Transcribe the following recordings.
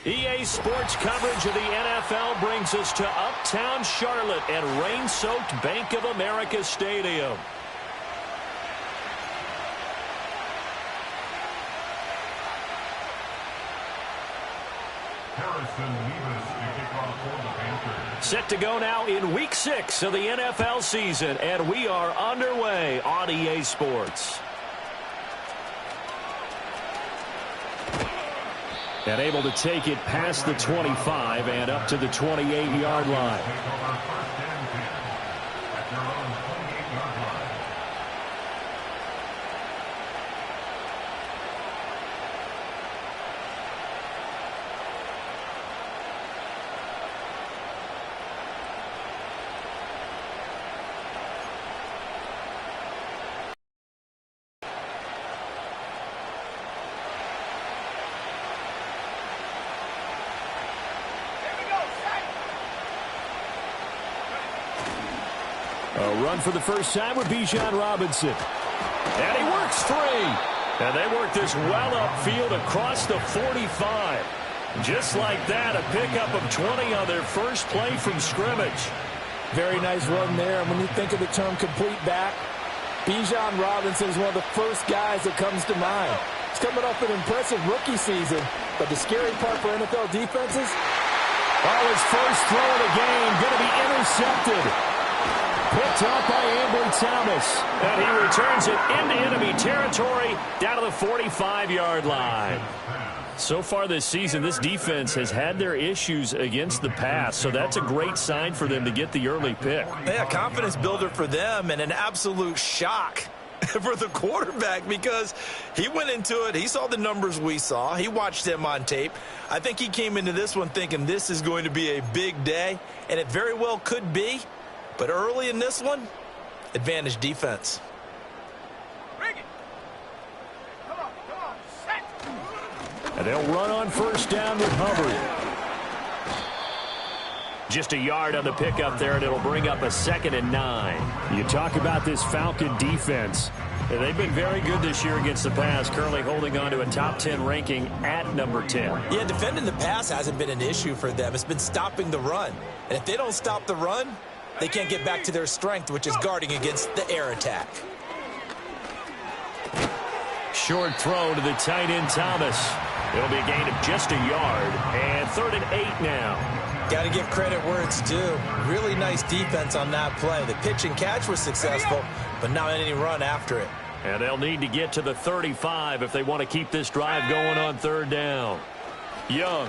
EA Sports coverage of the NFL brings us to Uptown Charlotte at rain-soaked Bank of America Stadium. Set to go now in Week 6 of the NFL season, and we are underway on EA Sports. And able to take it past the 25 and up to the 28-yard line. A run for the first time with Bijan Robinson. And he works free. And they work this well upfield across the 45. Just like that, a pickup of 20 on their first play from scrimmage. Very nice run there. And when you think of the term complete back, Bijan Robinson is one of the first guys that comes to mind. He's coming off an impressive rookie season, but the scary part for NFL defenses, his first throw of the game going to be intercepted. Picked up by Ambry Thomas. And he returns it into enemy territory down to the 45-yard line. So far this season, this defense has had their issues against the pass, so that's a great sign for them to get the early pick. Yeah, confidence builder for them and an absolute shock for the quarterback because he went into it. He saw the numbers we saw. He watched them on tape. I think he came into this one thinking this is going to be a big day, and it very well could be. But early in this one, advantage defense. And they'll run on first down with Hubbard. Just a yard on the pickup there, and it'll bring up a 2nd and 9. You talk about this Falcon defense. They've been very good this year against the pass, currently holding on to a top 10 ranking at number 10. Yeah, defending the pass hasn't been an issue for them. It's been stopping the run. And if they don't stop the run, they can't get back to their strength, which is guarding against the air attack. Short throw to the tight end, Thomas. It'll be a gain of just a yard, and 3rd and 8 now. Got to give credit where it's due. Really nice defense on that play. The pitch and catch was successful, but not any run after it. And they'll need to get to the 35 if they want to keep this drive going on 3rd down. Young.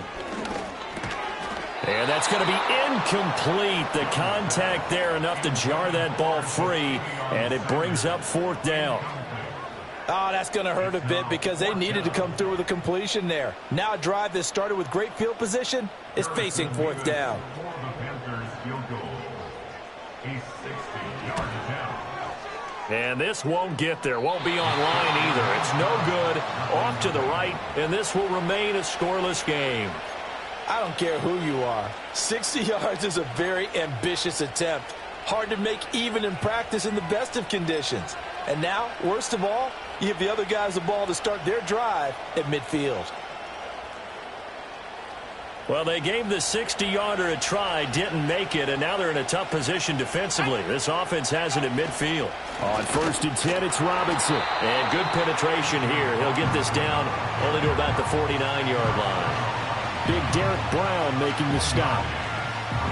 And that's going to be incomplete. The contact there enough to jar that ball free, and it brings up 4th down. Oh, that's going to hurt a bit because they needed to come through with a completion there. Now a drive that started with great field position is facing 4th down. And this won't get there, won't be online either. It's no good, off to the right, and this will remain a scoreless game. I don't care who you are. 60 yards is a very ambitious attempt. Hard to make even in practice in the best of conditions. And now, worst of all, you give the other guys the ball to start their drive at midfield. Well, they gave the 60-yarder a try, didn't make it, and now they're in a tough position defensively. This offense has it at midfield. On 1st and 10, it's Robinson. And good penetration here. He'll get this down only to about the 49-yard line. Big Derek Brown making the stop.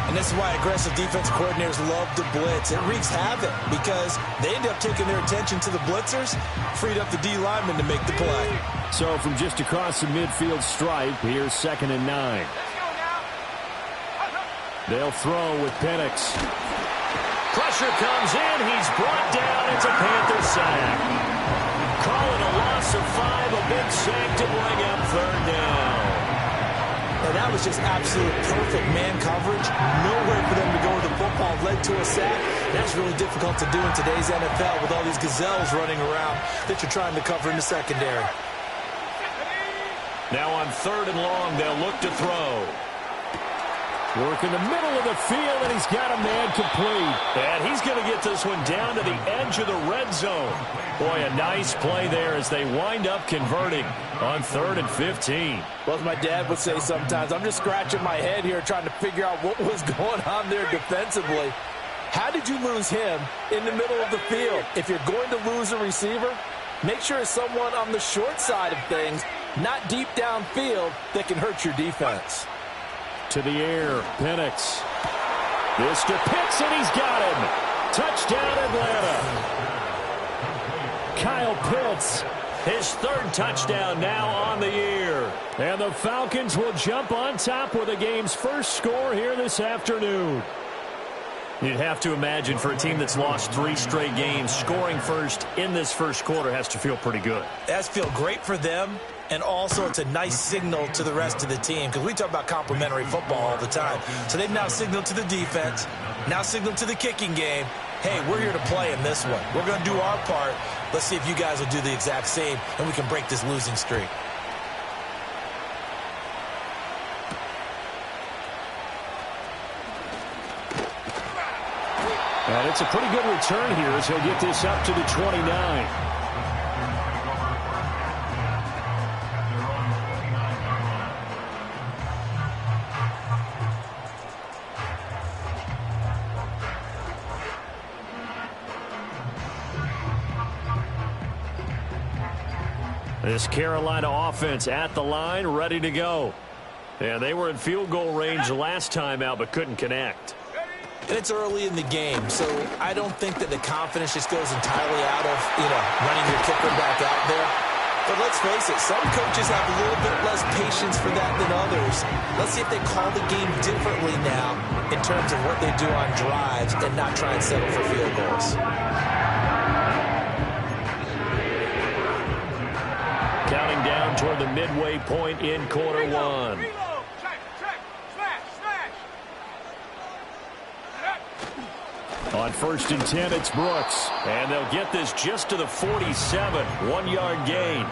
And this is why aggressive defense coordinators love to blitz. It wreaks havoc because they end up taking their attention to the blitzers, freed up the D lineman to make the play. So from just across the midfield stripe, here's 2nd and 9. They'll throw with Penix. Pressure comes in. He's brought down. It's a Panther sack. Call it a loss of 5, a big sack to bring up 3rd down. And that was just absolute perfect man coverage. Nowhere for them to go with the football. Led to a sack. That's really difficult to do in today's NFL with all these gazelles running around that you're trying to cover in the secondary. Now on 3rd and long, they'll look to throw. Work in the middle of the field, and he's got a man complete. And he's going to get this one down to the edge of the red zone. Boy, a nice play there as they wind up converting on 3rd and 15. Well, as my dad would say sometimes, I'm just scratching my head here trying to figure out what was going on there defensively. How did you lose him in the middle of the field? If you're going to lose a receiver, make sure it's someone on the short side of things, not deep downfield, that can hurt your defense. To the air, Penix. Mr. Pitts, and he's got him. Touchdown, Atlanta. Kyle Pitts, his 3rd touchdown now on the year. And the Falcons will jump on top with the game's first score here this afternoon. You'd have to imagine for a team that's lost 3 straight games, scoring first in this first quarter has to feel pretty good. It has to feel great for them, and also it's a nice signal to the rest of the team because we talk about complementary football all the time. So they've now signaled to the defense, now signaled to the kicking game, hey, we're here to play in this one. We're going to do our part. Let's see if you guys will do the exact same, and we can break this losing streak. And it's a pretty good return here as he'll get this up to the 29. This Carolina offense at the line, ready to go. And they were in field goal range last time out, but couldn't connect. And it's early in the game, so I don't think that the confidence just goes entirely out of, running your kicker back out there. But let's face it, some coaches have a little bit less patience for that than others. Let's see if they call the game differently now in terms of what they do on drives and not try and settle for field goals. Counting down toward the midway point in quarter one. On 1st and 10, it's Brooks. And they'll get this just to the 47. 1-yard gain.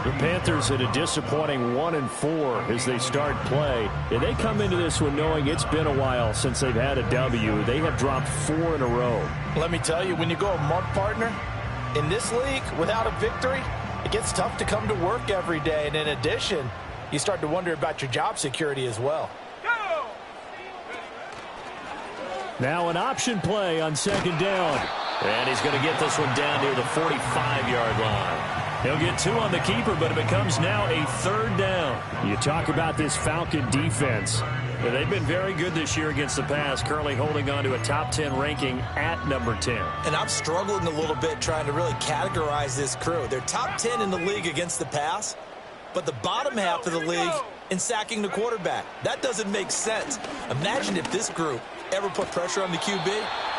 The Panthers at a disappointing 1-4 as they start play. And they come into this one knowing it's been a while since they've had a W. They have dropped 4 in a row. Let me tell you, when you go a month, partner, in this league without a victory, it gets tough to come to work every day. And in addition, you start to wonder about your job security as well. Now an option play on 2nd down. And he's going to get this one down near the 45-yard line. He'll get 2 on the keeper, but it becomes now a 3rd down. You talk about this Falcon defense. They've been very good this year against the pass, currently holding on to a top 10 ranking at number 10. And I'm struggling a little bit trying to really categorize this crew. They're top 10 in the league against the pass, but the bottom half of the league in sacking the quarterback. That doesn't make sense. Imagine if this group ever put pressure on the QB,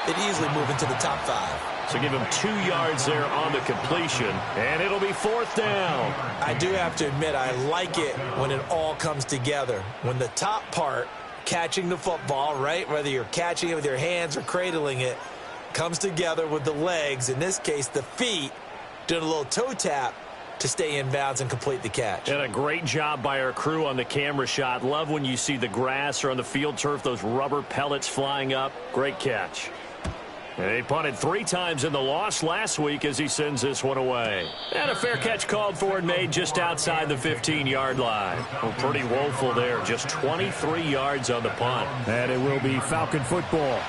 they'd easily move into the top 5. So give him 2 yards there on the completion, and it'll be 4th down. I do have to admit, I like it when it all comes together. When the top part, catching the football, right, whether you're catching it with your hands or cradling it, comes together with the legs, in this case the feet, doing a little toe tap to stay in bounds and complete the catch. And a great job by our crew on the camera shot. Love when you see the grass or on the field turf, those rubber pellets flying up. Great catch. And he punted 3 times in the loss last week as he sends this one away. And a fair catch called for and made just outside the 15-yard line. Well, pretty woeful there. Just 23 yards on the punt. And it will be Falcon football.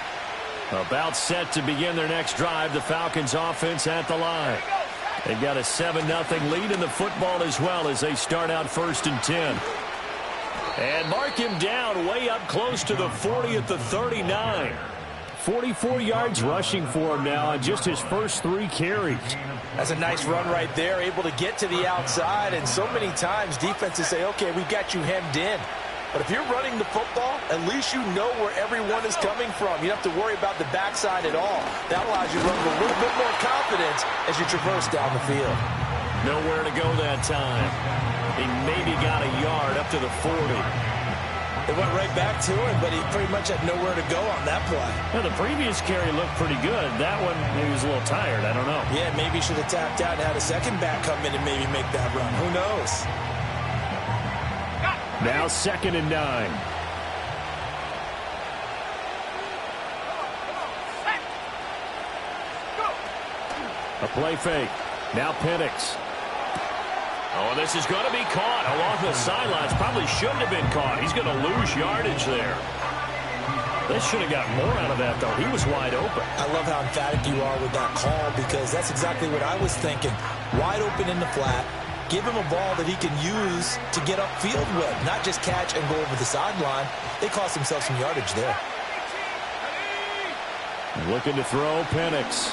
About set to begin their next drive. The Falcons offense at the line. They've got a 7-0 lead in the football as well as they start out 1st and 10. And mark him down way up close to the 40 at the 39. 44 yards rushing for him now on just his first 3 carries. That's a nice run right there, able to get to the outside. And so many times defenses say, okay, we've got you hemmed in. But if you're running the football, at least you know where everyone is coming from. You don't have to worry about the backside at all. That allows you to run with a little bit more confidence as you traverse down the field. Nowhere to go that time. He maybe got a yard up to the 40. It went right back to him, but he pretty much had nowhere to go on that play. Now, the previous carry looked pretty good. That one, he was a little tired. I don't know. Yeah, maybe he should have tapped out and had a second back come in and maybe make that run. Who knows? Now 2nd and 9. A play fake. Now Penix. Oh, this is going to be caught along the sidelines. Probably shouldn't have been caught. He's going to lose yardage there. They should have got more out of that, though. He was wide open. I love how emphatic you are with that call because that's exactly what I was thinking. Wide open in the flat. Give him a ball that he can use to get upfield with, not just catch and go over the sideline. They cost themselves some yardage there. Looking to throw, Penix.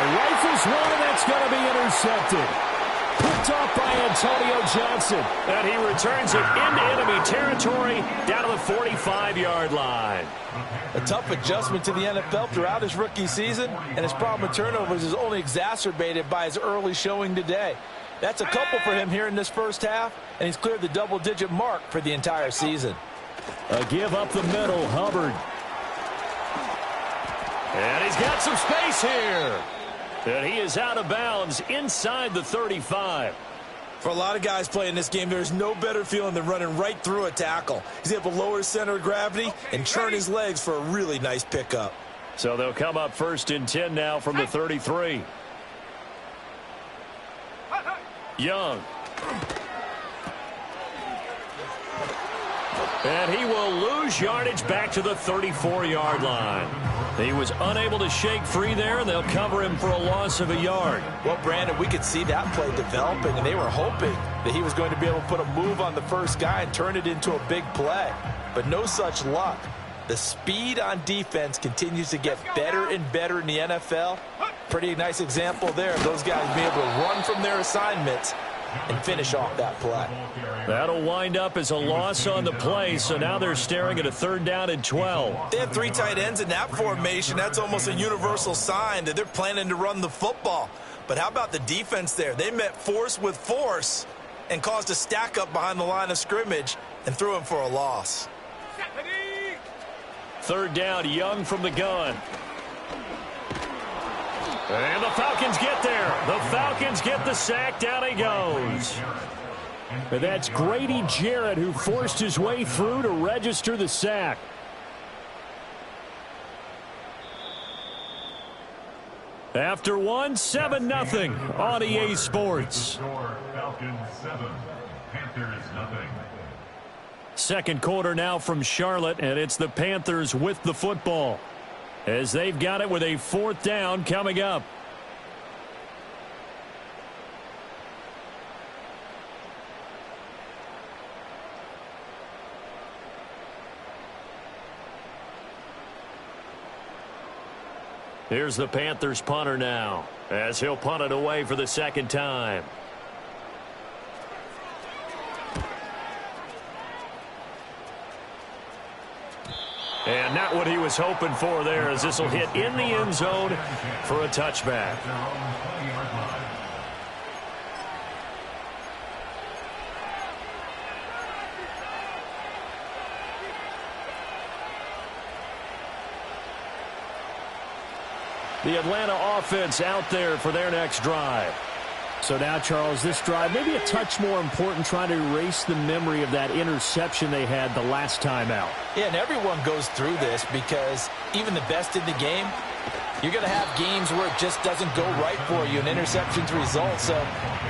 Rifles one, and that's going to be intercepted. Picked off by Antonio Johnson. And he returns it into enemy territory down to the 45-yard line. A tough adjustment to the NFL throughout his rookie season, and his problem with turnovers is only exacerbated by his early showing today. That's a couple for him here in this first half, and he's cleared the double-digit mark for the entire season. A give up the middle, Hubbard. And he's got some space here. And he is out of bounds inside the 35. For a lot of guys playing this game, there's no better feeling than running right through a tackle. He's able to lower his center of gravity and turn his legs for a really nice pickup. So they'll come up 1st and 10 now from the 33. Young. And he will lose yardage back to the 34-yard line. He was unable to shake free there, and they'll cover him for a loss of a yard. Well, Brandon, we could see that play developing, and they were hoping that he was going to be able to put a move on the first guy and turn it into a big play. But no such luck. The speed on defense continues to get better and better in the NFL. Pretty nice example there of those guys being able to run from their assignments and finish off that play. That'll wind up as a loss on the play, so now they're staring at a 3rd down and 12. They have 3 tight ends in that formation. That's almost a universal sign that they're planning to run the football. But how about the defense there? They met force with force and caused a stack up behind the line of scrimmage and threw him for a loss. 3rd down, Young from the gun. And the Falcons get there. The Falcons get the sack. Down he goes. And that's Grady Jarrett who forced his way through to register the sack. After one, 7-0 on EA Sports. Falcons 7, Panthers 0. Second quarter now from Charlotte, and it's the Panthers with the football, as they've got it with a 4th down coming up. Here's the Panthers punter now, as he'll punt it away for the 2nd time. And not what he was hoping for there, as this will hit in the end zone for a touchback. The Atlanta offense out there for their next drive. So now, Charles, this drive maybe a touch more important, trying to erase the memory of that interception they had the last time out. Yeah, and everyone goes through this because even the best in the game, you're going to have games where it just doesn't go right for you and interceptions result. So,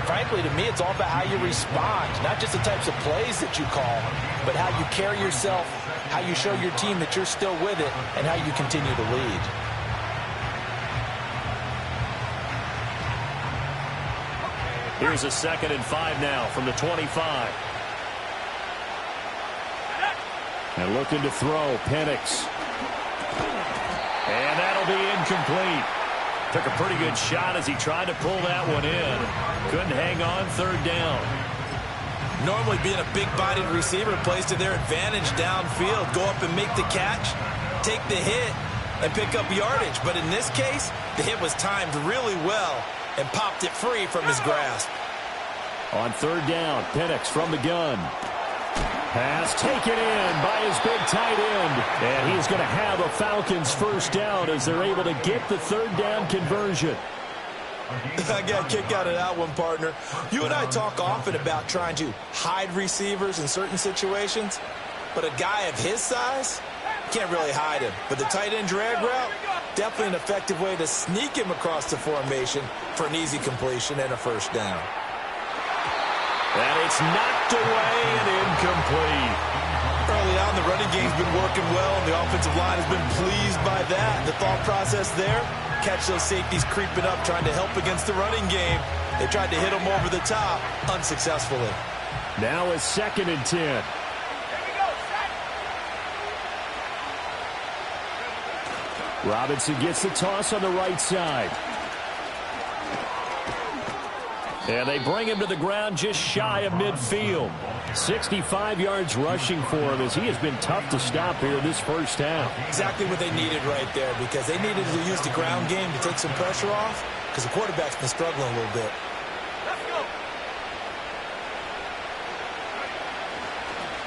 frankly, to me, it's all about how you respond, not just the types of plays that you call, but how you carry yourself, how you show your team that you're still with it, and how you continue to lead. Here's a 2nd and 5 now from the 25. And looking to throw, Penix. And that'll be incomplete. Took a pretty good shot as he tried to pull that one in. Couldn't hang on, 3rd down. Normally being a big-bodied receiver plays to their advantage downfield. Go up and make the catch, take the hit, and pick up yardage. But in this case, the hit was timed really well and popped it free from his grasp. On 3rd down, Penix from the gun. Pass taken in by his big tight end. And he's going to have a Falcons 1st down as they're able to get the 3rd down conversion. I got a kick out of that one, partner. You and I talk often about trying to hide receivers in certain situations, but a guy of his size, can't really hide him. But the tight end drag route, Definitely an effective way to sneak him across the formation for an easy completion and a first down. And it's knocked away and incomplete. Early on, the running game's been working well, and the offensive line has been pleased by that. The thought process there, catch those safeties creeping up, trying to help against the running game. They tried to hit him over the top, unsuccessfully. Now a 2nd and 10. Robinson gets the toss on the right side. And they bring him to the ground just shy of midfield. 65 yards rushing for him as he has been tough to stop here this first half. Exactly what they needed right there, because they needed to use the ground game to take some pressure off, because the quarterback's been struggling a little bit.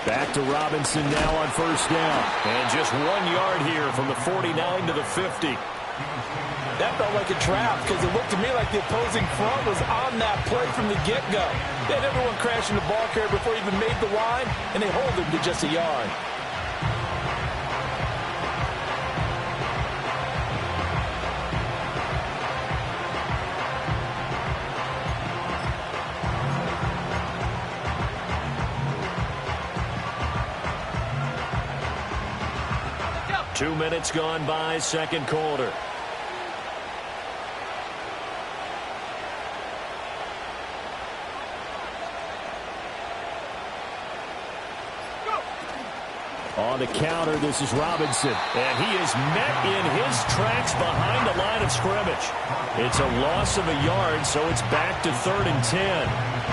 Back to Robinson now on first down. And just 1 yard here from the 49 to the 50. That felt like a trap, because it looked to me like the opposing front was on that play from the get-go. They had everyone crashing the ball carrier before he even made the line, and they hold him to just a yard. Yeah. 2 minutes gone by, second quarter. On the counter, this is Robinson. And he is met in his tracks behind the line of scrimmage. It's a loss of a yard, so it's back to 3rd and 10.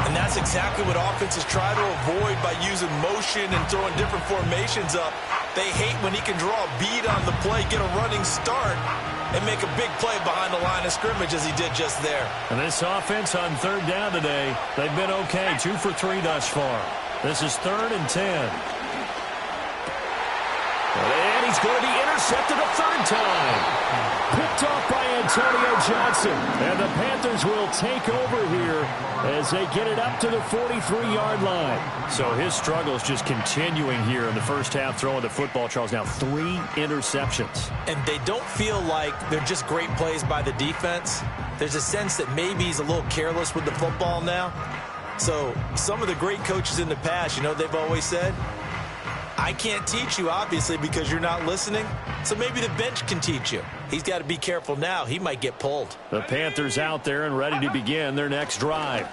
And that's exactly what offenses try to avoid by using motion and throwing different formations up. They hate when he can draw a bead on the play, get a running start, and make a big play behind the line of scrimmage as he did just there. And this offense on 3rd down today, they've been okay. 2 for 3 thus far. This is 3rd and 10. And he's going to be intercepted a 3rd time. Picked off by Antonio Johnson. And the Panthers will take over here as they get it up to the 43-yard line. So his struggles just continuing here in the first half, throwing the football. Charles, now 3 interceptions. And they don't feel like they're just great plays by the defense. There's a sense that maybe he's a little careless with the football now. So some of the great coaches in the past, you know, they've always said, I can't teach you, obviously, because you're not listening. So maybe the bench can teach you. He's got to be careful now. He might get pulled. The Panthers out there and ready to begin their next drive.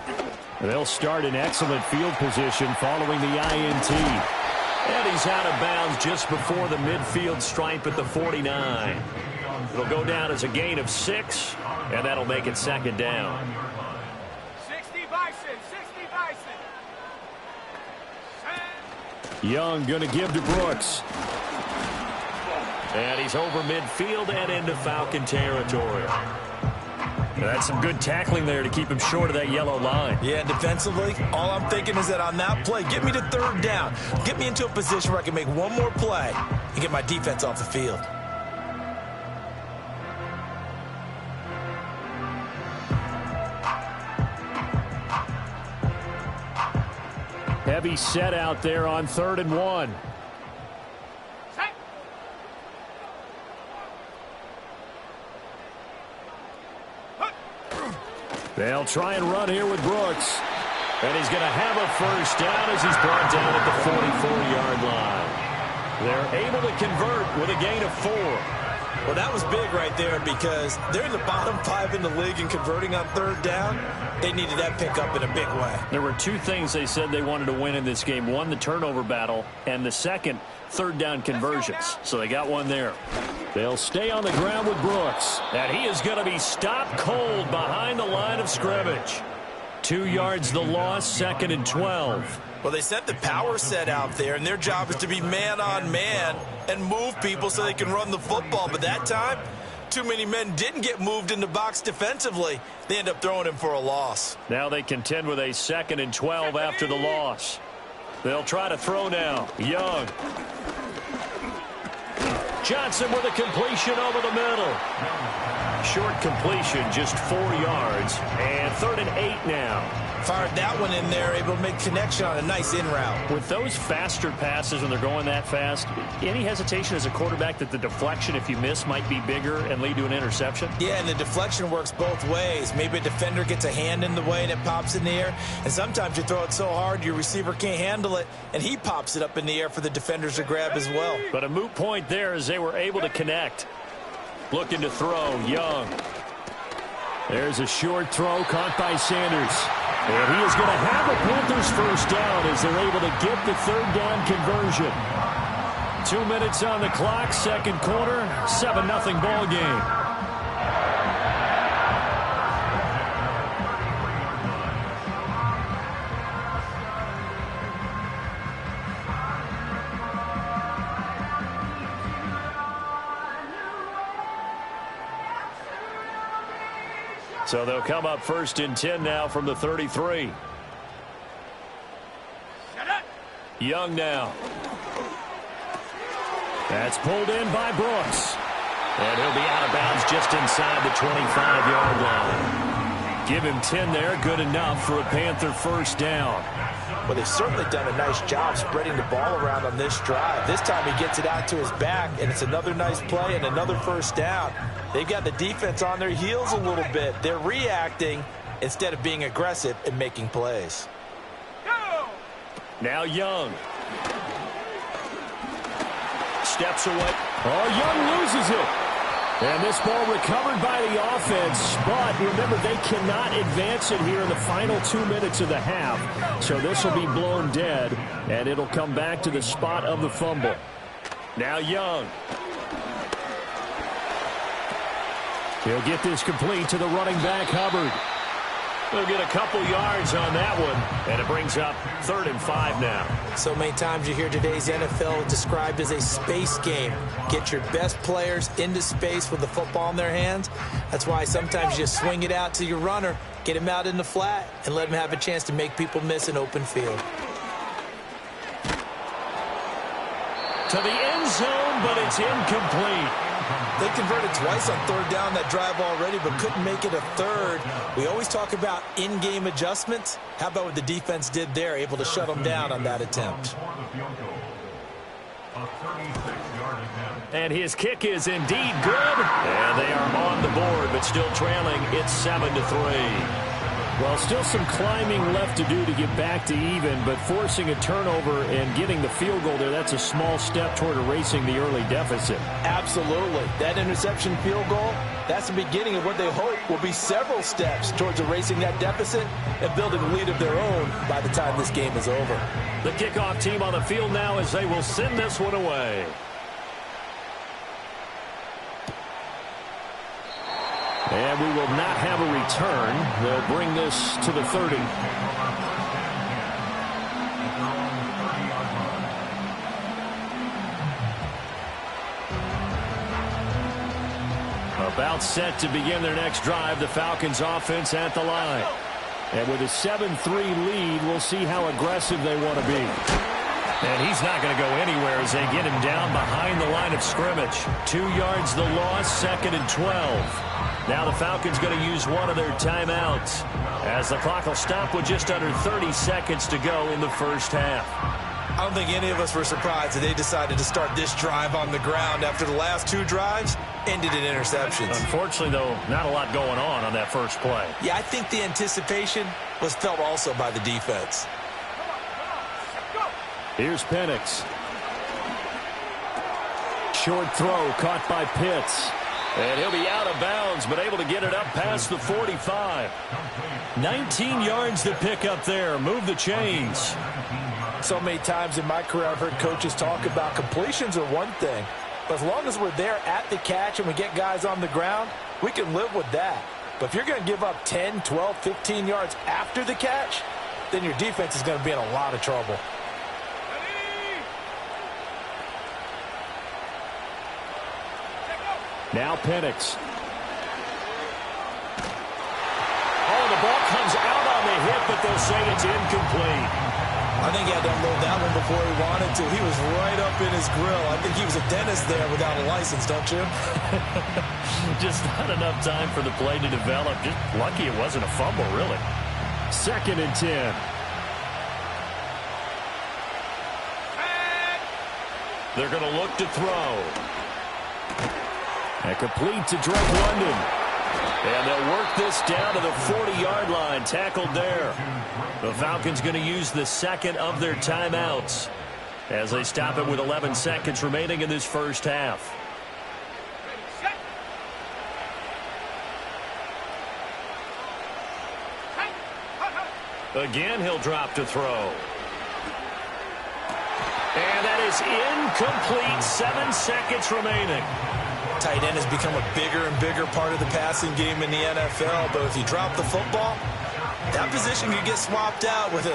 They'll start in excellent field position following the INT. And he's out of bounds just before the midfield stripe at the 49. It'll go down as a gain of 6, and that'll make it 2nd down. 60 Bison, 60 Bison. Young going to give to Brooks. And he's over midfield and into Falcon territory. That's some good tackling there to keep him short of that yellow line. Yeah, defensively, all I'm thinking is that on that play, get me to 3rd down. Get me into a position where I can make one more play and get my defense off the field. Heavy set out there on 3rd and 1. They'll try and run here with Brooks. And he's going to have a first down as he's brought down at the 44-yard line. They're able to convert with a gain of 4. Well, that was big right there because they're in the bottom 5 in the league and converting on 3rd down. They needed that pickup in a big way. There were 2 things they said they wanted to win in this game. One, the turnover battle, and the second, 3rd down conversions. So they got one there. They'll stay on the ground with Brooks. And he is going to be stopped cold behind the line of scrimmage. 2 yards the loss, 2nd and 12. Well, they sent the power set out there, and their job is to be man-on-man and move people so they can run the football. But that time, too many men didn't get moved in the box defensively. They end up throwing him for a loss. Now they contend with a 2nd and 12 after the loss. They'll try to throw now. Young. Johnson with a completion over the middle. Short completion, just 4 yards. And 3rd and 8 now. Fired that one in there, able to make connection on a nice in route. With those faster passes when they're going that fast, any hesitation as a quarterback that the deflection, if you miss, might be bigger and lead to an interception? Yeah, and the deflection works both ways. Maybe a defender gets a hand in the way and it pops in the air. And sometimes you throw it so hard your receiver can't handle it, and he pops it up in the air for the defenders to grab as well. But a moot point there as they were able to connect. Looking to throw, Young. There's a short throw caught by Sanders. And he is going to have a Panthers first down as they're able to get the third down conversion. 2 minutes on the clock, second quarter, 7-0 ball game. So they'll come up first and 10 now from the 33. Young now. That's pulled in by Brooks. And he'll be out of bounds just inside the 25-yard line. Give him 10 there, good enough for a Panther first down. Well, they've certainly done a nice job spreading the ball around on this drive. This time he gets it out to his back, and it's another nice play and another first down. They've got the defense on their heels a little bit. They're reacting instead of being aggressive and making plays. Now Young. Steps away. Oh, Young loses it. And this ball recovered by the offense, but remember, they cannot advance it here in the final 2 minutes of the half. So this will be blown dead, and it'll come back to the spot of the fumble. Now Young. He'll get this complete to the running back, Hubbard. He'll get a couple yards on that one, and it brings up 3rd and 5 now. So many times you hear today's NFL described as a space game. Get your best players into space with the football in their hands. That's why sometimes you just swing it out to your runner, get him out in the flat, and let him have a chance to make people miss an open field. To the end zone, but it's incomplete. They converted twice on 3rd down that drive already, but couldn't make it a 3rd. We always talk about in-game adjustments. How about what the defense did there, able to shut them down on that attempt? And his kick is indeed good. And they are on the board, but still trailing. It's 7-3. Well, still some climbing left to do to get back to even, but forcing a turnover and getting the field goal there, that's a small step toward erasing the early deficit. Absolutely. That interception field goal, that's the beginning of what they hope will be several steps towards erasing that deficit and building a lead of their own by the time this game is over. The kickoff team on the field now as they will send this one away. And we will not have a return. They'll bring this to the 30. About set to begin their next drive, the Falcons offense at the line. And with a 7-3 lead, we'll see how aggressive they want to be. And he's not going to go anywhere as they get him down behind the line of scrimmage. 2 yards the loss, 2nd and 12. Now the Falcons going to use one of their timeouts as the clock will stop with just under 30 seconds to go in the first half. I don't think any of us were surprised that they decided to start this drive on the ground after the last 2 drives ended in interceptions. Unfortunately, though, not a lot going on that first play. Yeah, I think the anticipation was felt also by the defense. Here's Penix. Short throw caught by Pitts. And he'll be out of bounds, but able to get it up past the 45. 19 yards to pick up there. Move the chains. So many times in my career I've heard coaches talk about completions are one thing. But as long as we're there at the catch and we get guys on the ground, we can live with that. But if you're going to give up 10, 12, 15 yards after the catch, then your defense is going to be in a lot of trouble. Now Penix. Oh, the ball comes out on the hit, but they'll say it's incomplete. I think he had to unload that one before he wanted to. He was right up in his grill. I think he was a dentist there without a license, don't you? Just not enough time for the play to develop. Just lucky it wasn't a fumble, really. 2nd and 10. They're going to look to throw. And complete to Drake London. And they'll work this down to the 40-yard line. Tackled there. The Falcons going to use the second of their timeouts as they stop it with 11 seconds remaining in this first half. Again, he'll drop to throw. And that is incomplete. 7 seconds remaining. Tight end has become a bigger and bigger part of the passing game in the NFL, but if you drop the football, that position could get swapped out with a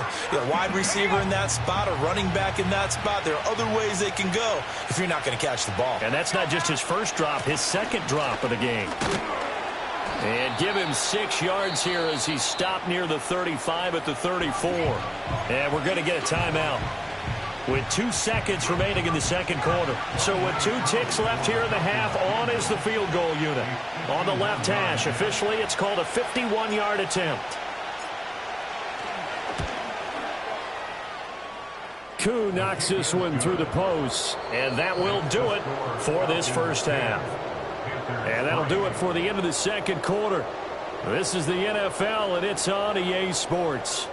wide receiver in that spot, a running back in that spot. There are other ways they can go if you're not going to catch the ball. And that's not just his first drop, his second drop of the game. And give him 6 yards here as he stopped near the 35 at the 34. And we're going to get a timeout with 2 seconds remaining in the second quarter. So with 2 ticks left here in the half, on is the field goal unit. On the left hash, officially it's called a 51-yard attempt. Koo knocks this one through the post, and that will do it for this first half. And that'll do it for the end of the second quarter. This is the NFL, and it's on EA Sports.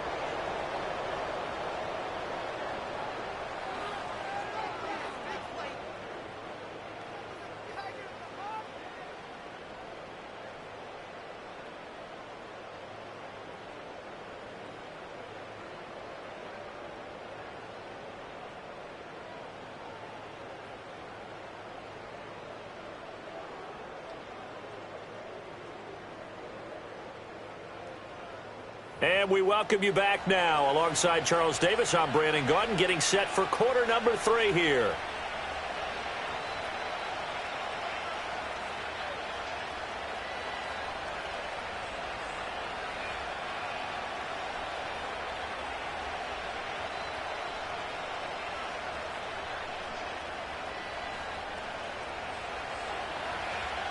And we welcome you back now. Alongside Charles Davis, I'm Brandon Gaudin, getting set for quarter number 3 here.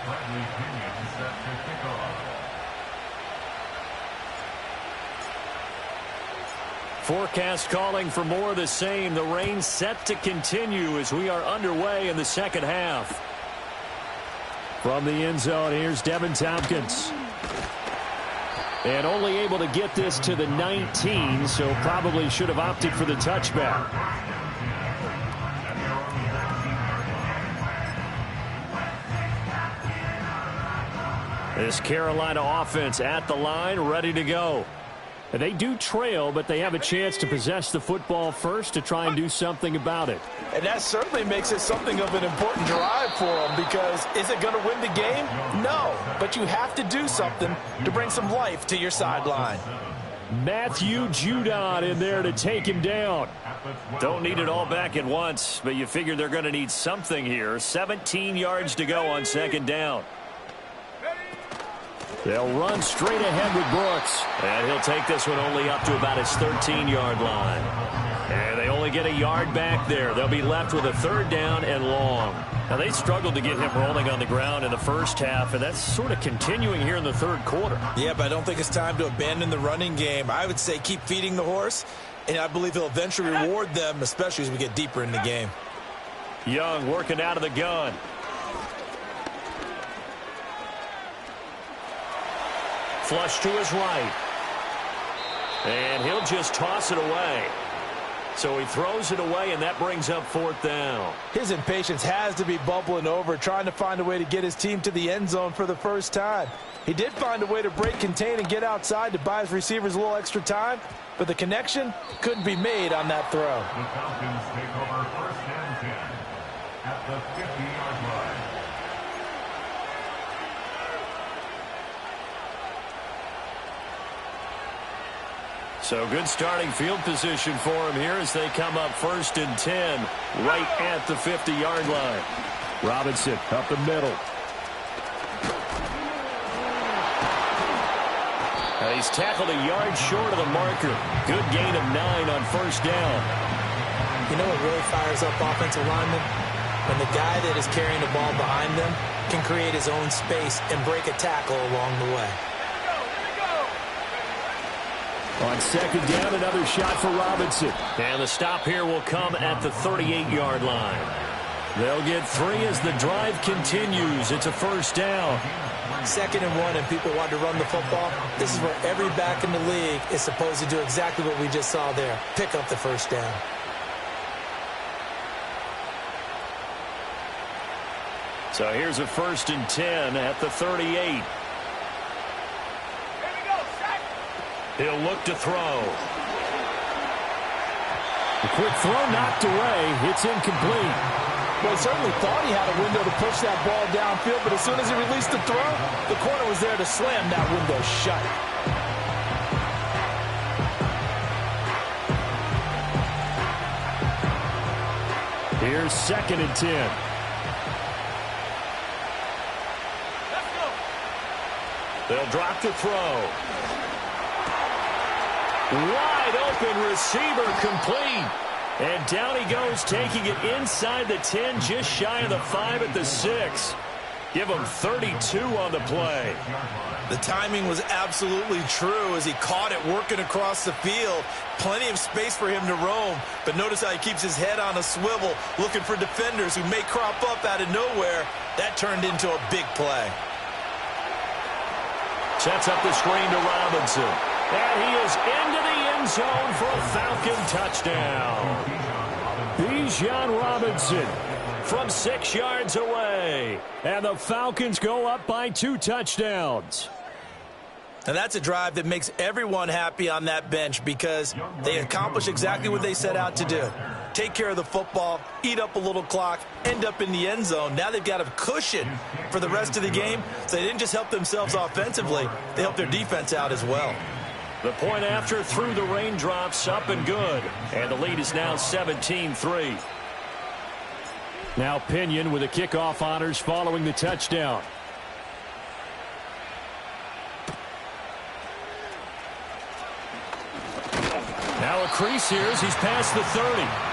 Bradley Pinion set to kick off. Forecast calling for more of the same. The rain set to continue as we are underway in the second half. From the end zone, here's Devin Tompkins. And only able to get this to the 19, so probably should have opted for the touchback. This Carolina offense at the line, ready to go. And they do trail, but they have a chance to possess the football first to try and do something about it. And that certainly makes it something of an important drive for them, because is it going to win the game? No, but you have to do something to bring some life to your sideline. Matthew Judon in there to take him down. Don't need it all back at once, but you figure they're going to need something here. 17 yards to go on second down. They'll run straight ahead with Brooks. And he'll take this one only up to about his 13-yard line. And they only get a yard back there. They'll be left with a third down and long. Now, they struggled to get him rolling on the ground in the first half, and that's sort of continuing here in the third quarter. Yeah, but I don't think it's time to abandon the running game. I would say keep feeding the horse, and I believe he'll eventually reward them, especially as we get deeper in the game. Young working out of the gun. Flush to his right. And he'll just toss it away. So he throws it away, and that brings up fourth down. His impatience has to be bubbling over, trying to find a way to get his team to the end zone for the first time. He did find a way to break contain and get outside to buy his receivers a little extra time, but the connection couldn't be made on that throw. The Falcons take over first and 10 at the 50-yard line. So good starting field position for him here as they come up first and 10 right at the 50-yard line. Robinson up the middle. He's tackled a yard short of the marker. Good gain of 9 on first down. You know what really fires up offensive linemen? When the guy that is carrying the ball behind them can create his own space and break a tackle along the way. On second down, another shot for Robinson. And the stop here will come at the 38-yard line. They'll get 3 as the drive continues. It's a first down. 2nd and 1, and people want to run the football. This is where every back in the league is supposed to do exactly what we just saw there. Pick up the first down. So here's a 1st and 10 at the 38. He'll look to throw. The quick throw knocked away. It's incomplete. Well, he certainly thought he had a window to push that ball downfield, but as soon as he released the throw, the corner was there to slam that window shut. Here's 2nd and 10. Let's go. They'll drop to throw. Wide open receiver complete. And down he goes, taking it inside the 10, just shy of the 5 at the 6. Give him 32 on the play. The timing was absolutely true as he caught it working across the field. Plenty of space for him to roam, but notice how he keeps his head on a swivel, looking for defenders who may crop up out of nowhere. That turned into a big play. Sets up the screen to Robinson. And he is into the end zone for a Falcon touchdown. Bijan Robinson from 6 yards away. And the Falcons go up by 2 touchdowns. And that's a drive that makes everyone happy on that bench because they accomplish exactly what they set out to do. Take care of the football, eat up a little clock, end up in the end zone. Now they've got a cushion for the rest of the game. So they didn't just help themselves offensively, they helped their defense out as well. The point after through the raindrops, up and good. And the lead is now 17-3. Now Pinion with the kickoff honors following the touchdown. Now a crease here as he's past the 30.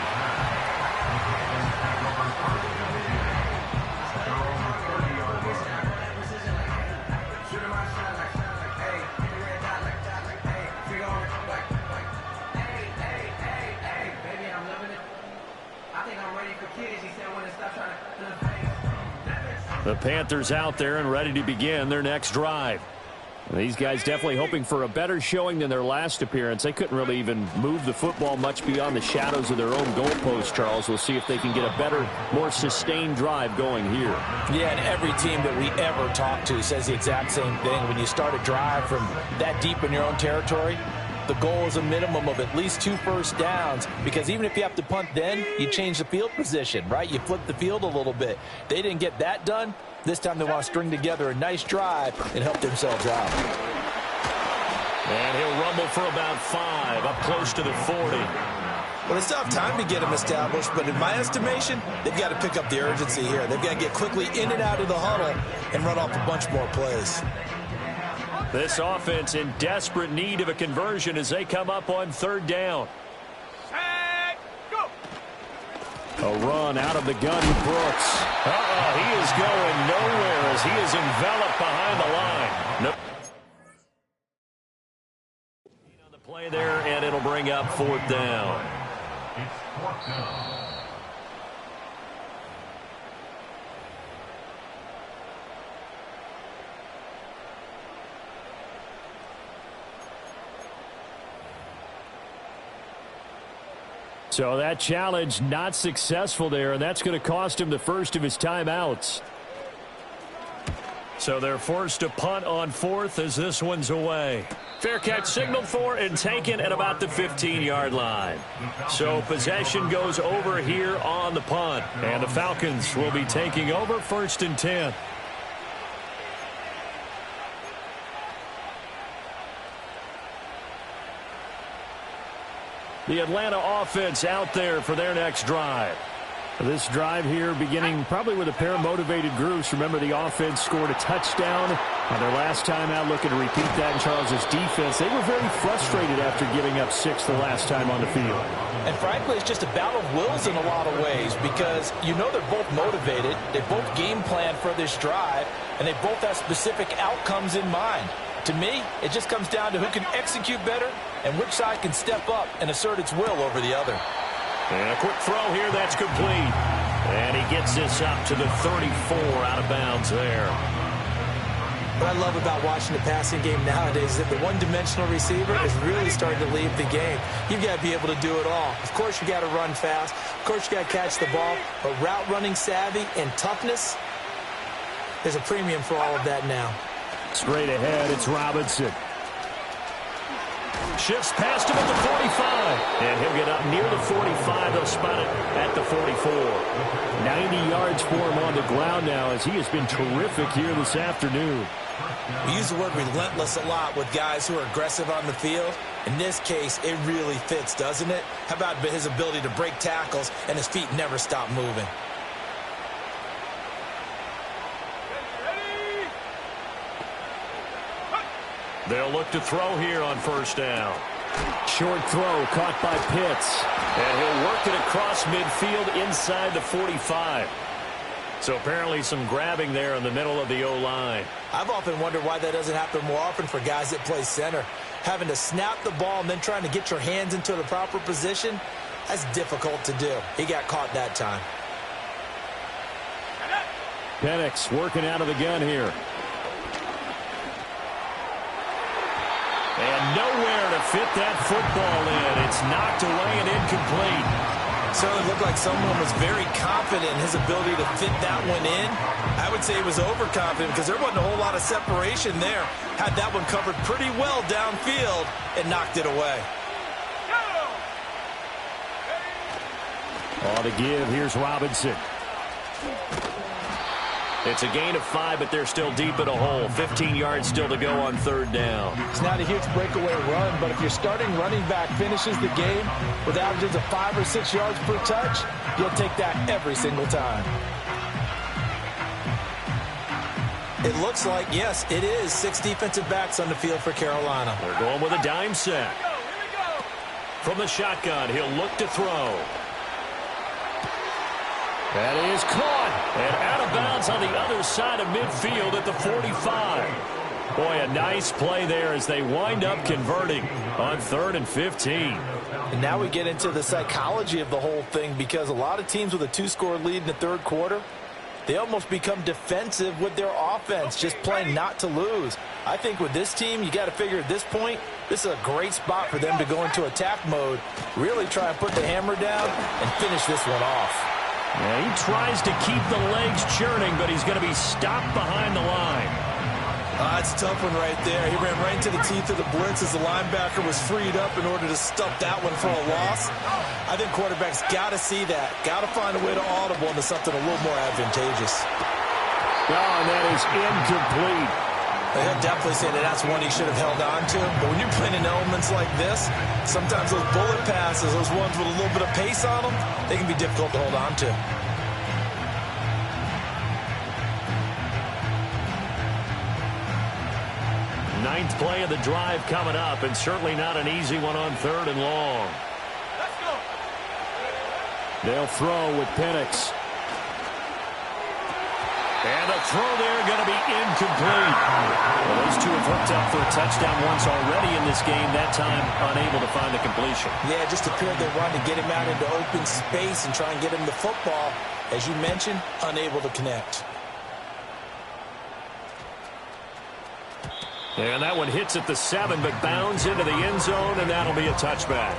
The Panthers out there and ready to begin their next drive. These guys definitely hoping for a better showing than their last appearance. They couldn't really even move the football much beyond the shadows of their own goalpost, Charles. We'll see if they can get a better, more sustained drive going here. Yeah, and every team that we ever talk to says the exact same thing. When you start a drive from that deep in your own territory, the goal is a minimum of at least 2 first downs, because even if you have to punt then, you change the field position, right? You flip the field a little bit. They didn't get that done. This time they want to string together a nice drive and help themselves out. And he'll rumble for about 5, up close to the 40. Well, they still have time to get him established, but in my estimation, they've got to pick up the urgency here. They've got to get quickly in and out of the huddle and run off a bunch more plays. This offense in desperate need of a conversion as they come up on 3rd down. Set, go. A run out of the gun with Brooks. He is going nowhere as he is enveloped behind the line. Nope. On the play there, and it'll bring up 4th down. It's 4th down. So that challenge not successful there, and that's going to cost him the first of his timeouts. So they're forced to punt on 4th as this one's away. Fair catch signaled for and taken at about the 15-yard line. So possession goes over here on the punt, and the Falcons will be taking over 1st and 10. The Atlanta offense out there for their next drive. This drive here beginning probably with a pair of motivated groups. Remember, the offense scored a touchdown on their last time out. Looking to repeat that in Charles's defense. They were very frustrated after giving up 6 the last time on the field. And frankly, it's just a battle of wills in a lot of ways, because you know they're both motivated. They both game plan for this drive, and they both have specific outcomes in mind. To me, it just comes down to who can execute better and which side can step up and assert its will over the other. And a quick throw here, that's complete. And he gets this up to the 34, out of bounds there. What I love about watching the passing game nowadays is that the one-dimensional receiver is really starting to leave the game. You've got to be able to do it all. Of course, you got to run fast. Of course, you got to catch the ball. But route running savvy and toughness, there's a premium for all of that now. Straight ahead, it's Robinson. Shifts past him at the 45. And he'll get up near the 45. They'll spot it at the 44. 90 yards for him on the ground now as he has been terrific here this afternoon. We use the word relentless a lot with guys who are aggressive on the field. In this case, it really fits, doesn't it? How about his ability to break tackles and his feet never stop moving? They'll look to throw here on first down. Short throw caught by Pitts. And he'll work it across midfield inside the 45. So apparently some grabbing there in the middle of the O-line. I've often wondered why that doesn't happen more often for guys that play center. Having to snap the ball and then trying to get your hands into the proper position, that's difficult to do. He got caught that time. Penix working out of the gun here. And nowhere to fit that football in. It's knocked away and incomplete. Certainly looked like someone was very confident in his ability to fit that one in. I would say he was overconfident because there wasn't a whole lot of separation there. Had that one covered pretty well downfield and knocked it away. On to give, here's Robinson. It's a gain of 5, but they're still deep in a hole. 15 yards still to go on third down. It's not a huge breakaway run, but if your starting running back finishes the game with averages of 5 or 6 yards per touch, you'll take that every single time. It looks like, yes, it is 6 defensive backs on the field for Carolina. They're going with a dime set. From the shotgun, he'll look to throw. That is caught and out of bounds on the other side of midfield at the 45. Boy, a nice play there as they wind up converting on 3rd and 15. And now we get into the psychology of the whole thing because a lot of teams with a 2-score lead in the third quarter, they almost become defensive with their offense, just playing not to lose. I think with this team, you got to figure at this point, this is a great spot for them to go into attack mode, really try and put the hammer down and finish this one off. Yeah, he tries to keep the legs churning, but he's going to be stopped behind the line. That's a tough one right there. He ran right into the teeth of the blitz as the linebacker was freed up in order to stuff that one for a loss. I think quarterbacks got to see that. Got to find a way to audible into something a little more advantageous. Oh, and that is incomplete. He'll definitely say that that's one he should have held on to. But when you're playing in elements like this, sometimes those bullet passes, those ones with a little bit of pace on them, they can be difficult to hold on to. Ninth play of the drive coming up, and certainly not an easy one on 3rd and long. Let's go. They'll throw with Penix. And the throw there going to be incomplete. Well, those two have hooked up for a touchdown once already in this game, that time unable to find the completion. Yeah, just appeared they wanted to get him out into open space and try and get him the football. As you mentioned, unable to connect. And that one hits at the 7, but bounds into the end zone, and that'll be a touchback.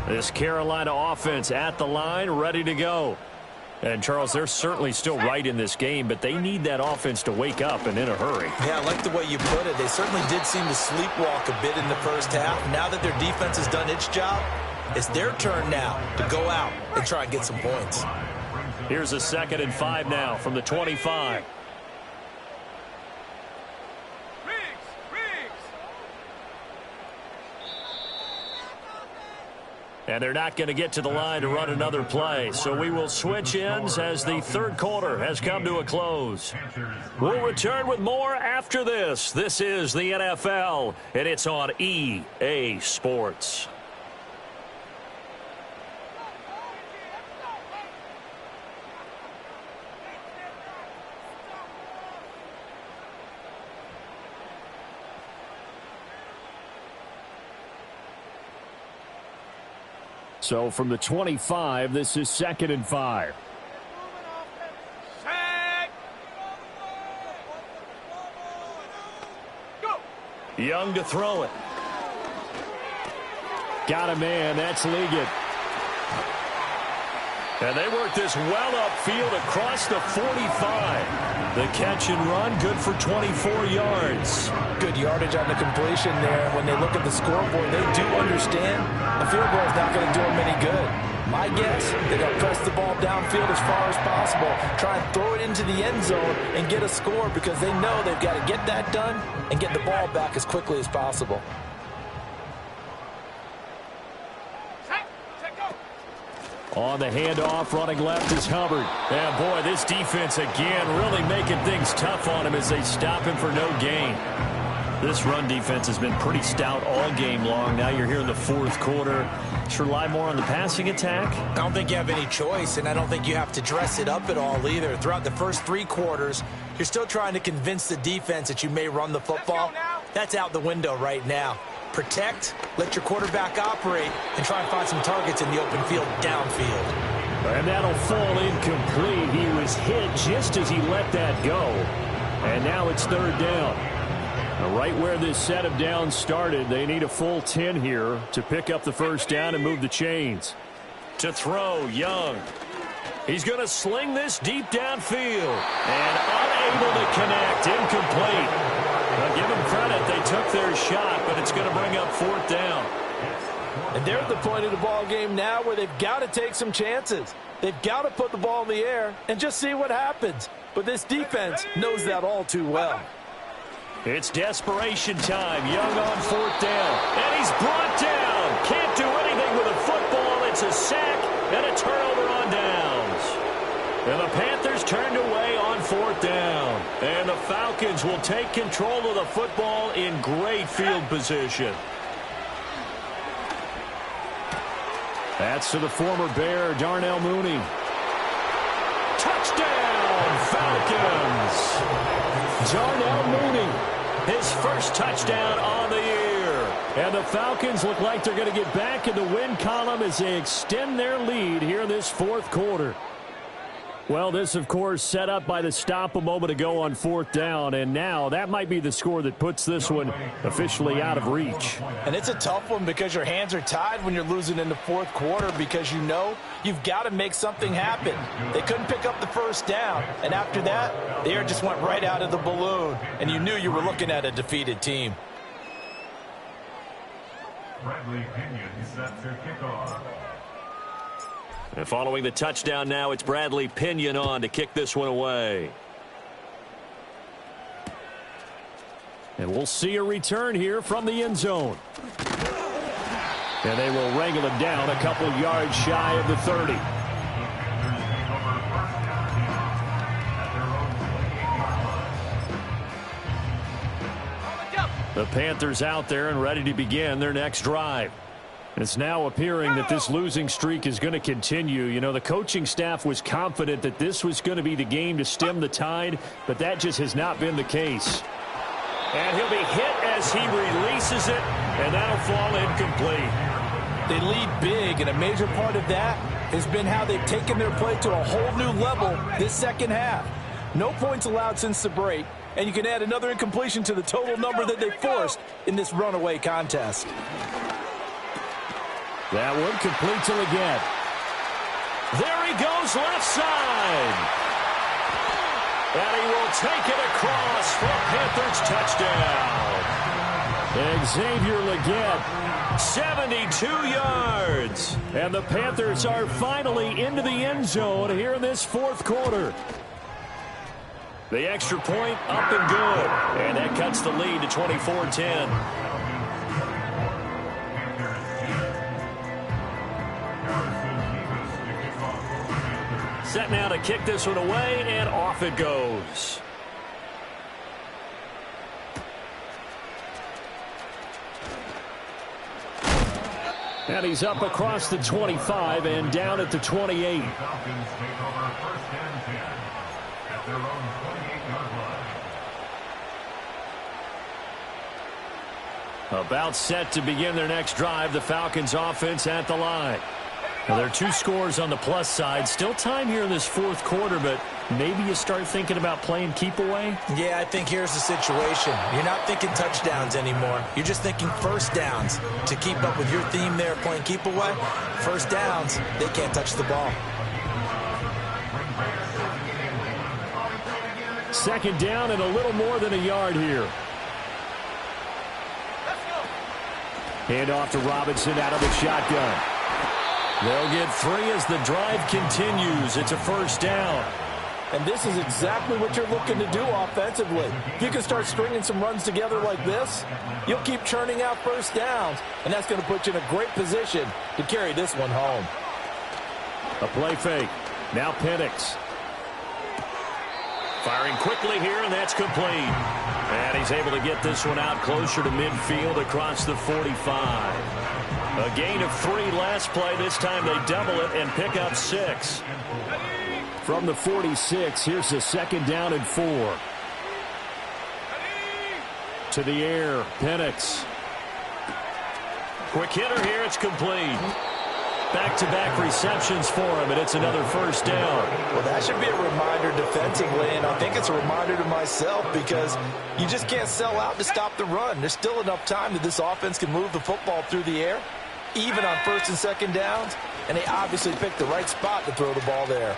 This Carolina offense at the line, ready to go. And, Charles, they're certainly still right in this game, but they need that offense to wake up and in a hurry. Yeah, I like the way you put it. They certainly did seem to sleepwalk a bit in the first half. Now that their defense has done its job, it's their turn now to go out and try and get some points. Here's a 2nd and 5 now from the 25. And they're not going to get to the line to run another play. So we will switch ends as the third quarter has come to a close. We'll return with more after this. This is the NFL, and it's on EA Sports. So from the 25, this is 2nd and 5. Set. Go. Young to throw it. Got a man. That's Liggett. And they work this well upfield across the 45. The catch and run, good for 24 yards. Good yardage on the completion there. When they look at the scoreboard, they do understand the field goal is not going to do them any good. My guess, they're going to press the ball downfield as far as possible, try and throw it into the end zone and get a score because they know they've got to get that done and get the ball back as quickly as possible. On the handoff, running left is Hubbard. And boy, this defense again really making things tough on him as they stop him for no gain. This run defense has been pretty stout all game long. Now you're here in the 4th quarter. Should rely more on the passing attack? I don't think you have any choice, and I don't think you have to dress it up at all either. Throughout the first 3 quarters, you're still trying to convince the defense that you may run the football. That's out the window right now. Protect, let your quarterback operate, and try and find some targets in the open field downfield. And that'll fall incomplete. He was hit just as he let that go. And now it's 3rd down. Now right where this set of downs started, they need a full 10 here to pick up the 1st down and move the chains. To throw, Young. He's going to sling this deep downfield. And unable to connect, incomplete. Now give them credit, they took their shot, but it's going to bring up 4th down. And they're at the point of the ball game now where they've got to take some chances. They've got to put the ball in the air and just see what happens. But this defense knows that all too well. It's desperation time. Young on 4th down. And he's brought down. Can't do anything with a football. It's a sack and a turnover on downs. And the Panthers turned away on 4th down. And the Falcons will take control of the football in great field position. That's to the former Bear, Darnell Mooney. Touchdown, Falcons! Darnell Mooney, his first touchdown on the year. And the Falcons look like they're going to get back in the win column as they extend their lead here in this 4th quarter. Well, this, of course, set up by the stop a moment ago on 4th down, and now that might be the score that puts this one officially out of reach. And it's a tough one because your hands are tied when you're losing in the 4th quarter because you know you've got to make something happen. They couldn't pick up the 1st down, and after that, the air just went right out of the balloon, and you knew you were looking at a defeated team. Bradley Pinion set to kickoff. And following the touchdown now, it's Bradley Pinion on to kick this one away. And we'll see a return here from the end zone. And they will wrangle him down a couple yards shy of the 30. The Panthers out there and ready to begin their next drive. It's now appearing that this losing streak is going to continue. You know, the coaching staff was confident that this was going to be the game to stem the tide, but that just has not been the case. And he'll be hit as he releases it, and that'll fall incomplete. They lead big, and a major part of that has been how they've taken their play to a whole new level this 2nd half. No points allowed since the break, and you can add another incompletion to the total number that they forced in this runaway contest. That one complete to Liggett. There he goes left side. And he will take it across for a Panthers touchdown. Xavier Liggett, 72 yards. And the Panthers are finally into the end zone here in this 4th quarter. The extra point up and good. And that cuts the lead to 24-10. Set now to kick this one away, and off it goes. And he's up across the 25 and down at the 28. Falcons take over 1st and 10 at their own 28-yard line. About set to begin their next drive. The Falcons offense at the line. Now, there are 2 scores on the plus side. Still time here in this fourth quarter, but maybe you start thinking about playing keep away? Yeah, I think here's the situation. You're not thinking touchdowns anymore. You're just thinking first downs. To keep up with your theme there, playing keep away, first downs, they can't touch the ball. Second down and a little more than a yard here. Hand off to Robinson out of the shotgun. They'll get 3 as the drive continues. It's a first down. And this is exactly what you're looking to do offensively. If you can start stringing some runs together like this, you'll keep churning out first downs, and that's going to put you in a great position to carry this one home. A play fake. Now Penix. Firing quickly here, and that's complete. And he's able to get this one out closer to midfield across the 45. A gain of 3 last play. This time they double it and pick up 6. From the 46, here's the second down and 4. To the air, Penix. Quick hitter here, it's complete. Back-to-back receptions for him, and it's another first down. Well, that should be a reminder defensively, and I think it's a reminder to myself because you just can't sell out to stop the run. There's still enough time that this offense can move the football through the air, even on first and second downs, and they obviously picked the right spot to throw the ball there.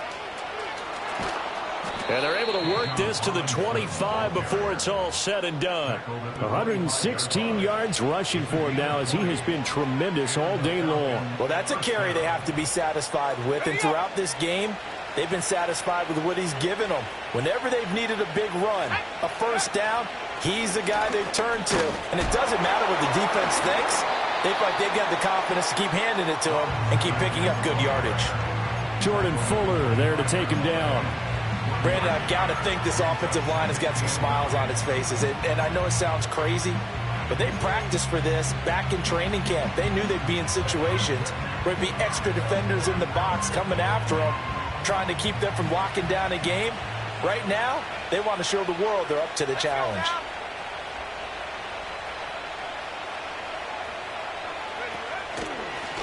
And they're able to work this to the 25 before it's all said and done. 116 yards rushing for him now as he has been tremendous all day long. Well, that's a carry they have to be satisfied with, and throughout this game, they've been satisfied with what he's given them. Whenever they've needed a big run, a first down, he's the guy they've turned to. And it doesn't matter what the defense thinks. They feel like they've got the confidence to keep handing it to him and keep picking up good yardage. Jordan Fuller there to take him down. Brandon, I've got to think this offensive line has got some smiles on its faces. And I know it sounds crazy, but they practiced for this back in training camp. They knew they'd be in situations where there'd be extra defenders in the box coming after them, trying to keep them from locking down a game. Right now, they want to show the world they're up to the challenge.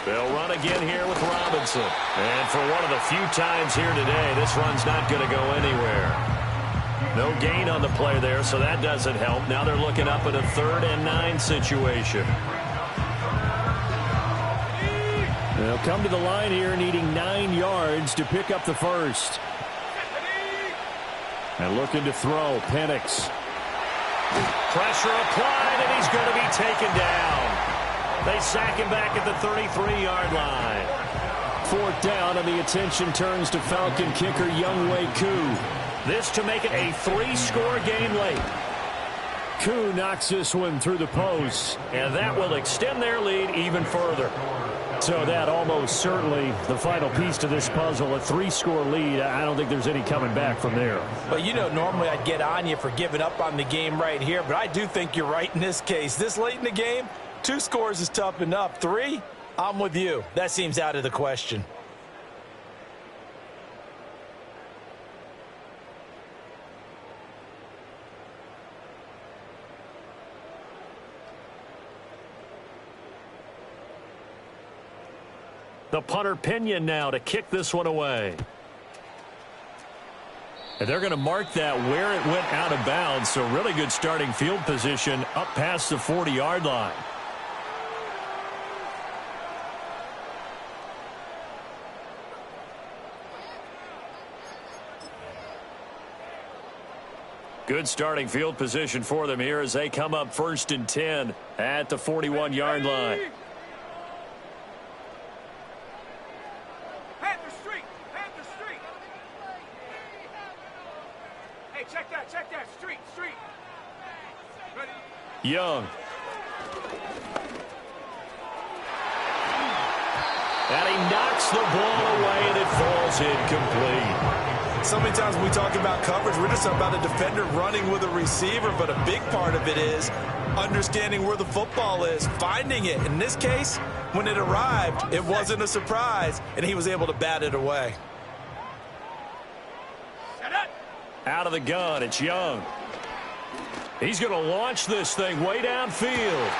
They'll run again here with Robinson. And for one of the few times here today, this run's not going to go anywhere. No gain on the play there, so that doesn't help. Now they're looking up at a 3rd and 9 situation. They'll come to the line here needing 9 yards to pick up the first. And looking to throw, Penix. Pressure applied, and he's going to be taken down. They sack him back at the 33-yard line. 4th down, and the attention turns to Falcon kicker Younghoe Koo. This to make it a 3-score game late. Koo knocks this one through the post, and that will extend their lead even further. So that almost certainly the final piece to this puzzle, a 3-score lead. I don't think there's any coming back from there. But, you know, normally I'd get on you for giving up on the game right here, but I do think you're right in this case. This late in the game, 2 scores is tough enough. 3, I'm with you. That seems out of the question. The punter Pinion now to kick this one away. And they're going to mark that where it went out of bounds. So really good starting field position up past the 40-yard line. Good starting field position for them here as they come up 1st and 10 at the 41-yard line. Young. And he knocks the ball away, and it falls incomplete. So many times when we talk about coverage, we're just about a defender running with a receiver, but a big part of it is understanding where the football is, finding it. In this case, when it arrived, it wasn't a surprise, and he was able to bat it away. Out of the gun, it's Young. He's going to launch this thing way downfield.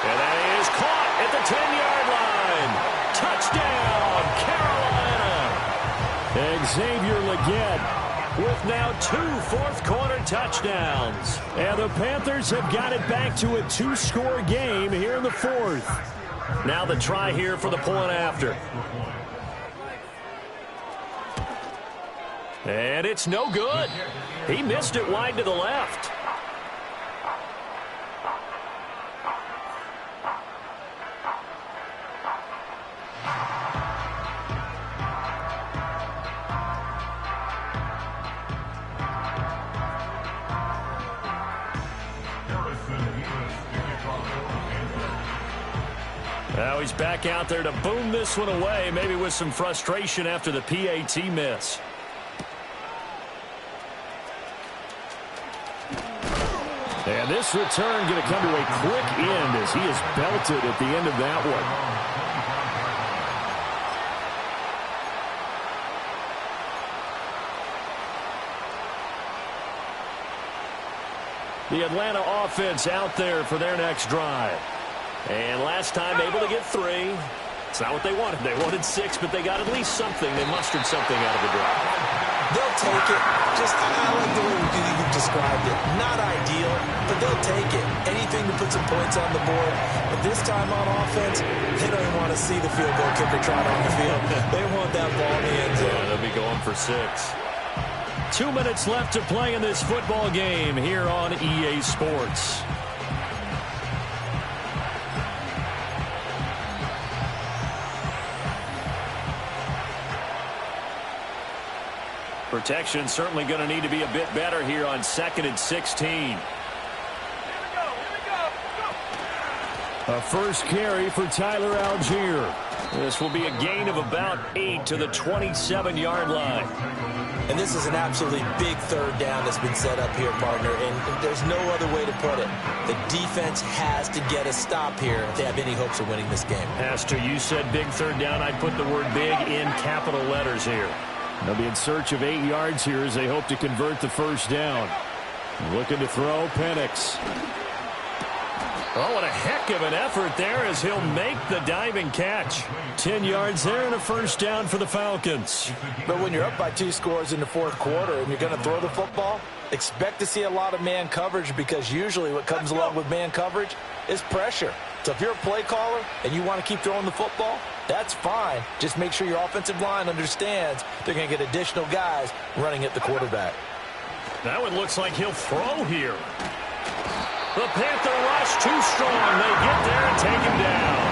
And that is caught at the 10-yard line. Touchdown, Carolina. Xavier Legette with now 2 fourth-quarter touchdowns. And the Panthers have got it back to a 2-score game here in the fourth. Now the try here for the point after. And it's no good. He missed it wide to the left. Now he's back out there to boom this one away, maybe with some frustration after the PAT miss. And this return going to come to a quick end as he is belted at the end of that one. The Atlanta offense out there for their next drive. And last time able to get 3. It's not what they wanted. They wanted 6, but they got at least something. They mustered something out of the drive. They'll take it. Just, I like the way you've described it. Not ideal, but they'll take it. Anything to put some points on the board. But this time on offense, they don't even want to see the field goal kicker trot on the field. They want that ball in the end zone. Yeah, they'll be going for 6. 2 minutes left to play in this football game here on EA Sports. Protection certainly going to need to be a bit better here on 2nd and 16. A first carry for Tyler Algier. This will be a gain of about 8 to the 27-yard line. And this is an absolutely big 3rd down that's been set up here, partner, and there's no other way to put it. The defense has to get a stop here if they have any hopes of winning this game. Has to. You said big 3rd down. I'd put the word big in capital letters here. They'll be in search of 8 yards here as they hope to convert the first down. Looking to throw, Penix. Oh, what a heck of an effort there as he'll make the diving catch. 10 yards there and a first down for the Falcons. But when you're up by 2 scores in the 4th quarter and you're going to throw the football, expect to see a lot of man coverage because usually what comes along with man coverage is pressure. So if you're a play caller and you want to keep throwing the football, that's fine. Just make sure your offensive line understands they're going to get additional guys running at the quarterback. That one looks like he'll throw here. The Panther rush too strong. They get there and take him down.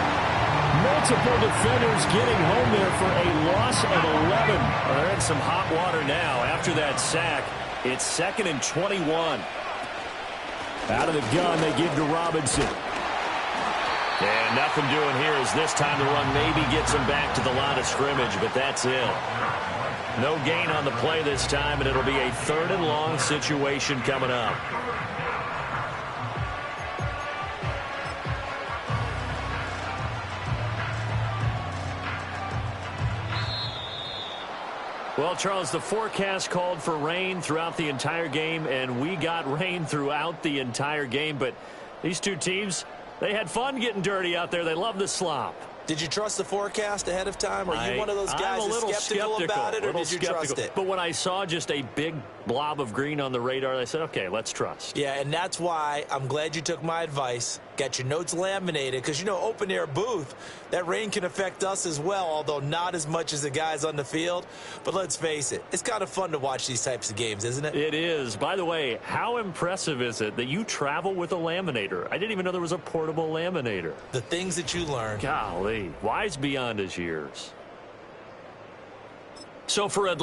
Multiple defenders getting home there for a loss of 11. They're in some hot water now after that sack. It's 2nd and 21. Out of the gun, they give to Robinson. And nothing doing here as this time the run maybe gets him back to the line of scrimmage, but that's it. No gain on the play this time, and it'll be a 3rd and long situation coming up. Well, Charles, the forecast called for rain throughout the entire game, and we got rain throughout the entire game. But these two teams, they had fun getting dirty out there. They love the slop. Did you trust the forecast ahead of time? Are you one of those guys that's skeptical about it, or did you trust it? But when I saw just a big blob of green on the radar, I said, okay, let's trust. Yeah, and that's why I'm glad you took my advice. Got your notes laminated, because, you know, open-air booth, that rain can affect us as well, although not as much as the guys on the field. But let's face it, it's kind of fun to watch these types of games, isn't it? It is. By the way, how impressive is it that you travel with a laminator? I didn't even know there was a portable laminator. The things that you learn. Golly, wise beyond his years. So for a